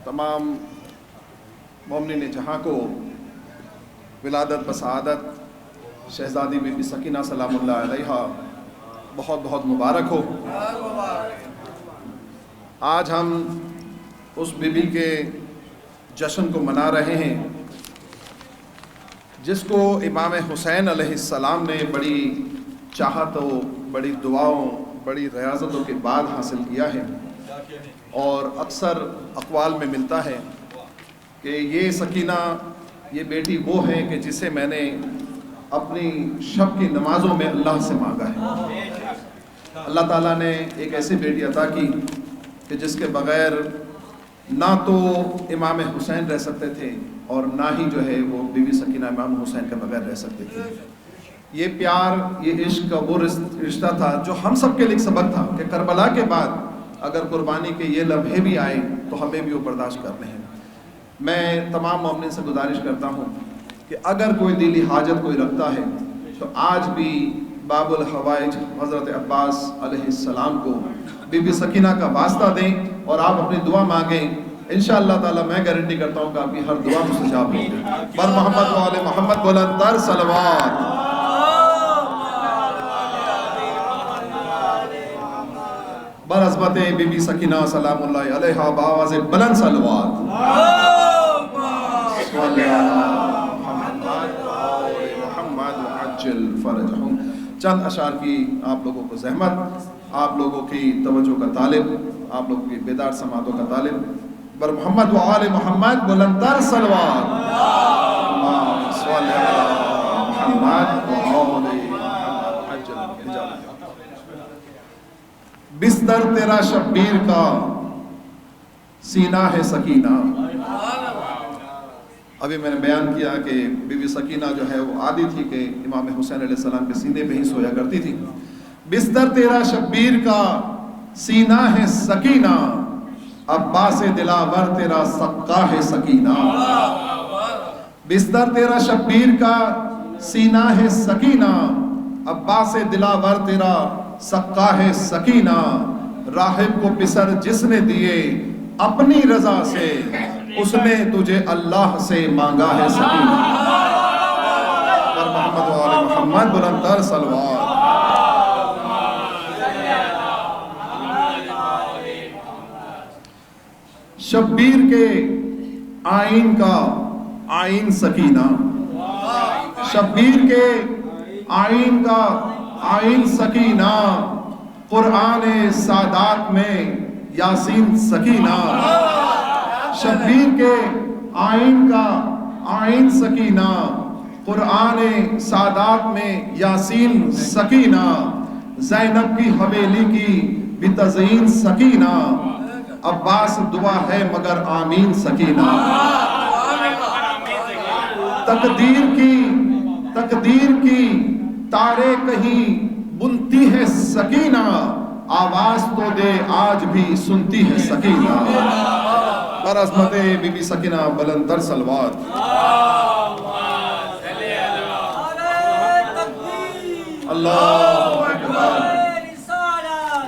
تمام مومنین جہاں کو ولادت بسعادت شہزادی بی بی سکینہ سلام اللہ علیہا بہت بہت مبارک ہو۔ آج ہم اس بی بی کے جشن کو منا رہے ہیں جس کو امام حسین علیہ السلام نے بڑی چاہتوں، بڑی دعاؤں، بڑی ریاضتوں کے بعد حاصل کیا ہے، اور اکثر اقوال میں ملتا ہے کہ یہ سکینہ، یہ بیٹی وہ ہے کہ جسے میں نے اپنی شب کی نمازوں میں اللہ سے مانگا ہے۔ اللہ تعالیٰ نے ایک ایسی بیٹی عطا کی کہ جس کے بغیر نہ تو امام حسین رہ سکتے تھے اور نہ ہی جو ہے وہ بی بی سکینہ امام حسین کے بغیر رہ سکتے تھے۔ یہ پیار، یہ عشق کا وہ رشتہ تھا جو ہم سب کے لیے ایک سبق تھا کہ کربلا کے بعد اگر قربانی کے یہ لمحے بھی آئے تو ہمیں بھی وہ برداشت کرنے ہیں۔ میں تمام مومنین سے گزارش کرتا ہوں کہ اگر کوئی دلی حاجت کوئی رکھتا ہے تو آج بھی باب الحوائج حضرت عباس علیہ السلام کو بی بی سکینہ کا واسطہ دیں اور آپ اپنی دعا مانگیں۔ انشاءاللہ تعالی میں گارنٹی کرتا ہوں کہ آپ کی ہر دعا مستجاب ہوگی۔ بر محمد و آل محمد بلندر صلوات۔ بر عظمت بی بی سکینہ سلام اللہ علیہا بآواز بلند صلوات۔ صلی اللہ محمد وعجل فرجہم۔ چند اشعار کی آپ لوگوں کو زحمت، آپ لوگوں کی توجہ کا طالب، آپ لوگوں کی بیدار سماعتوں کا طالب۔ بر محمد و آل محمد بلندر صلوات۔ صلی اللہ محمد و آل محمد عجل۔ بستر تیرا شبیر کا سینہ ہے سکینہ۔ ابھی میں نے بیان کیا کہ بی بی سکینہ جو ہے وہ عادی تھی کہ امام حسین علیہ السلام کے سینے پہ ہی سویا کرتی تھی۔ بستر تیرا شبیر کا سینہ ہے سکینہ، عباس دلاور تیرا سقا ہے سکینہ۔ بستر تیرا شبیر کا سینہ ہے سکینہ، عباس دلاور تیرا سقا ہے سکینہ۔ راہب کو پسر جس نے دیے اپنی رضا سے، اس نے تجھے اللہ سے مانگا ہے سکینہ۔ پر محمد و آل محمد بلندر صلوات۔ شبیر کے آئین کا آئین سکینہ، شبیر کے آئین کا آئین سکینہ، قرآن سادات میں یاسین سکینہ۔ شبیر کے آئین کا آئین سکینہ، قرآن سادات میں یاسین سکینہ۔ زینب کی حویلی کی بتزئین سکینہ، عباس دعا ہے مگر آمین سکینہ۔ تقدیر کی تارے کہیں بنتی ہے سکینہ، آواز تو دے آج بھی سنتی ہے سکینہ۔ بر عظمت بی بی سکینہ بلندر صلوات۔ اللہ اکبر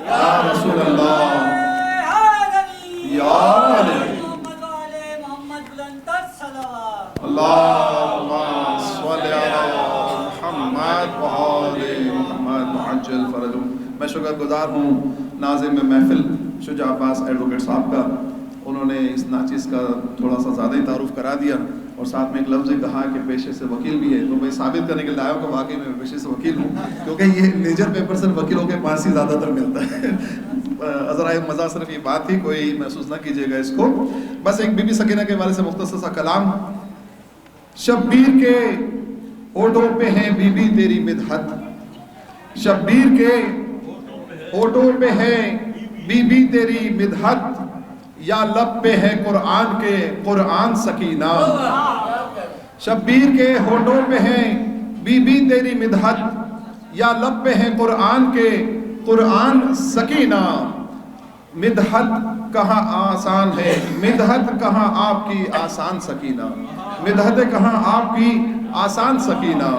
یا رسول اللہ یا علی اللہم صلی علی محمد و آل محمد وعجل فرجہم۔ میں شکر گزار ہوں ناظم محفل شجاع عباس ایڈوکیٹ صاحب کا، انہوں نے اس ناچیز کا تھوڑا سا زیادہ ہی تعارف کرا دیا اور ساتھ میں ایک لفظ کہا کہ پیشے سے وکیل بھی ہے، تو میں ثابت کرنے کے لیے آیا ہوں کہ واقعی میں پیشے سے وکیل ہوں، کیونکہ یہ میجر پیپر سے وکیلوں کے پاس ہی زیادہ تر ملتا ہے۔ ذرائع مزہ صرف یہ بات تھی، کوئی محسوس نہ کیجیے گا اس کو۔ بس ایک بی بی سکینہ کے بارے سے مختصر سا کلام۔ شبیر کے ہونٹوں پہ ہے بی بی تیری مدحت، شبیر کے ہونٹوں پہ ہے بی بی تیری مدحت، یا لب پہ ہے قرآن کے قرآن سکینہ۔ شبیر کے ہونٹوں پہ ہے بی بی تیری مدحت، یا لب پہ ہے قرآن کے قرآن سکینہ۔ مدحت کہاں آسان ہے، مدحت کہاں آپ کی آسان سکینہ، مدحت کہاں آپ کی آسان سکینہ۔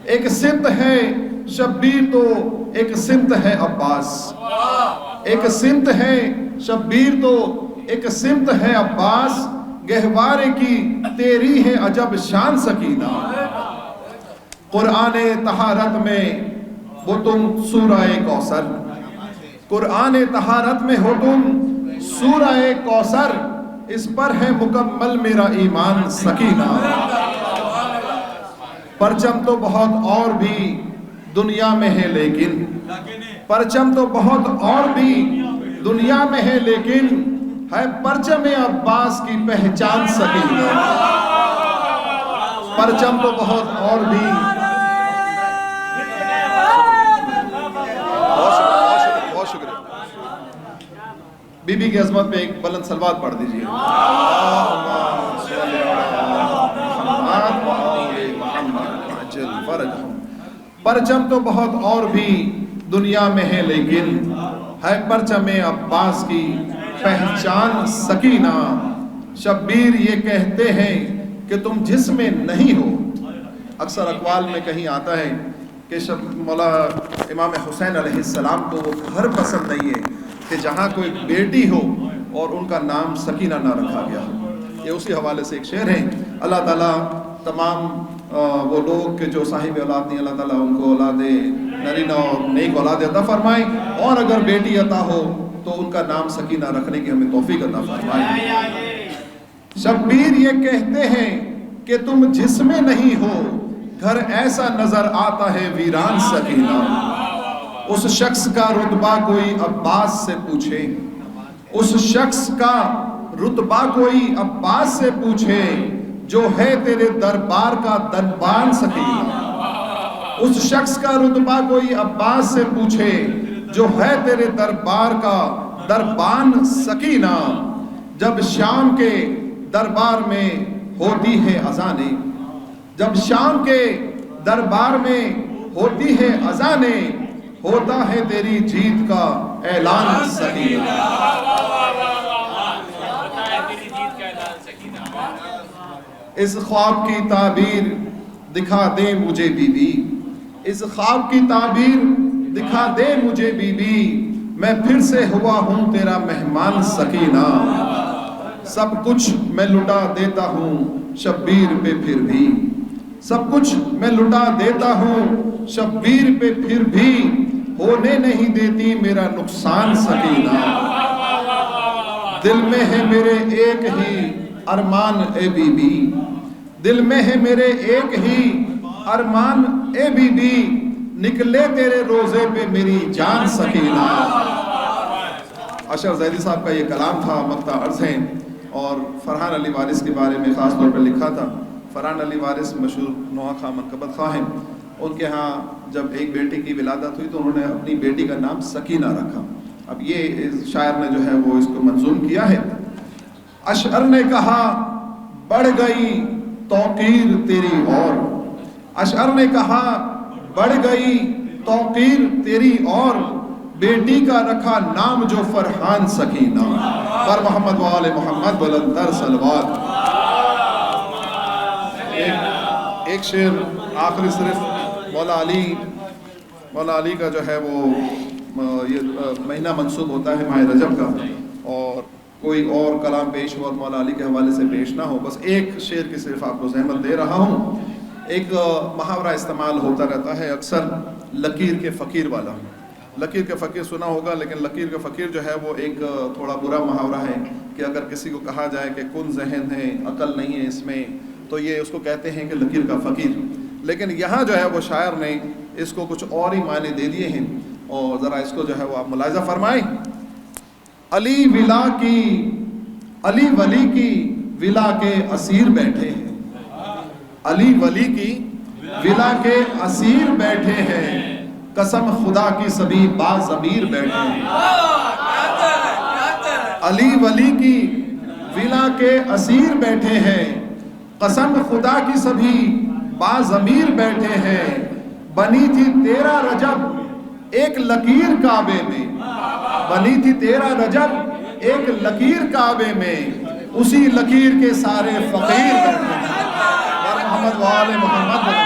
ایک سمت ہے شبیر تو ایک سمت ہے عباس، ایک سمت ہے شبیر تو ایک سمت ہے عباس گہوارے کی تیری ہے عجب شان سکینہ قرآن طہارت میں وہ تم سورہ کوثر قرآن طہارت میں ہو تم سورہ کوثر اس پر ہے مکمل میرا ایمان سکینہ پرچم تو بہت اور بھی دنیا میں ہے لیکن پرچم تو بہت اور بھی دنیا میں ہے لیکن ہے پرچم عباس کی پہچان سکینہ پرچم تو بہت اور بھی بہت شکریہ بی بی کی عظمت پہ ایک بلند صلوات پڑھ دیجئے پرچم تو بہت اور بھی دنیا میں ہے لیکن ہے پرچم عباس کی پہچان سکینہ شبیر یہ کہتے ہیں کہ تم جس میں نہیں ہو اکثر اقوال میں کہیں آتا ہے کہ مولا امام حسین علیہ السلام کو وہ گھر پسند نہیں ہے کہ جہاں کوئی بیٹی ہو اور ان کا نام سکینہ نہ رکھا گیا ہو یہ اسی حوالے سے ایک شعر ہے اللہ تعالیٰ تمام وہ لوگ کہ جو صاحب اولاد نہیں اللہ تعالیٰ ان کو اولاد نرینہ اور نیک اولاد عطا فرمائے اور اگر بیٹی عطا ہو تو ان کا نام سکینہ رکھنے کی ہمیں توفیق عطا فرمائے شبیر یہ کہتے ہیں کہ تم جس میں نہیں ہو گھر ایسا نظر آتا ہے ویران سکینہ اس شخص کا رتبہ کوئی عباس سے پوچھے اس شخص کا رتبہ کوئی عباس سے پوچھے جو ہے تیرے دربار کا دربان سکینہ اس شخص کا رتبہ کوئی عباس سے پوچھے جو ہے تیرے دربار کا دربان سکینہ جب شام کے دربار میں ہوتی ہے اذانیں جب شام کے دربار میں ہوتی ہے اذانیں ہوتا ہے تیری جیت کا اعلان سکینہ اس خواب کی تعبیر دکھا دے مجھے بی بی اس خواب کی تعبیر دکھا دے مجھے بی بی میں پھر سے ہوا ہوں تیرا مہمان سکینہ سب کچھ میں لٹا دیتا ہوں شبیر پہ پھر بھی سب کچھ میں لٹا دیتا ہوں شبیر پہ پھر بھی ہونے نہیں دیتی میرا نقصان سکینہ دل میں ہے میرے ایک ہی ارمان اے بی بی دل میں ہے میرے ایک ہی ارمان اے بی بی نکلے تیرے روزے پہ میری جان سکینہ اشرف زیدی صاحب کا یہ کلام تھا مقطع عرض ہیں اور فرحان علی وارث کے بارے میں خاص طور پر لکھا تھا فرحان علی وارث مشہور نوحہ خواہ منقبت خواہ ہیں ان کے ہاں جب ایک بیٹی کی ولادت ہوئی تو انہوں نے اپنی بیٹی کا نام سکینہ رکھا اب یہ شاعر نے جو ہے وہ اس کو منظوم کیا ہے اشعر نے کہا بڑھ گئی توقیر تیری اور اشعر نے کہا بڑھ گئی توقیر تیری اور بیٹی کا رکھا نام جو فرحان سکینہ پر محمد وآل محمد بلندر صلوات ایک شعر آخری صرف مولا علی کا جو ہے وہ یہ مہینہ منسوب ہوتا ہے ماہ رجب کا اور کوئی اور کلام پیش ہو اور مولا علی کے حوالے سے پیش نہ ہو بس ایک شعر کی صرف آپ کو زحمت دے رہا ہوں ایک محاورہ استعمال ہوتا رہتا ہے اکثر لکیر کے فقیر والا لکیر کے فقیر سنا ہوگا لیکن لکیر کے فقیر جو ہے وہ ایک تھوڑا برا محاورہ ہے کہ اگر کسی کو کہا جائے کہ کن ذہن ہے عقل نہیں ہے اس میں تو یہ اس کو کہتے ہیں کہ لکیر کا فقیر لیکن یہاں جو ہے وہ شاعر نے اس کو کچھ اور ہی معنی دے دیے ہیں اور ذرا اس کو جو ہے وہ آپ ملاحظہ فرمائیں علی ولی کی ولا کے اسیر بیٹھے ہیں علی ولی کی ولا کے اسیر بیٹھے ہیں قسم خدا کی سبھی باضمیر بیٹھے ہیں علی ولی کی ولا کے اسیر بیٹھے ہیں قسم خدا کی سبھی باضمیر بیٹھے ہیں بنی تھی 13 رجب ایک لکیر کعبے میں بنی تھی 13 رجب ایک لکیر کعبے میں اسی لکیر کے سارے فقیر بیٹھے ہیں محمد وآل محمد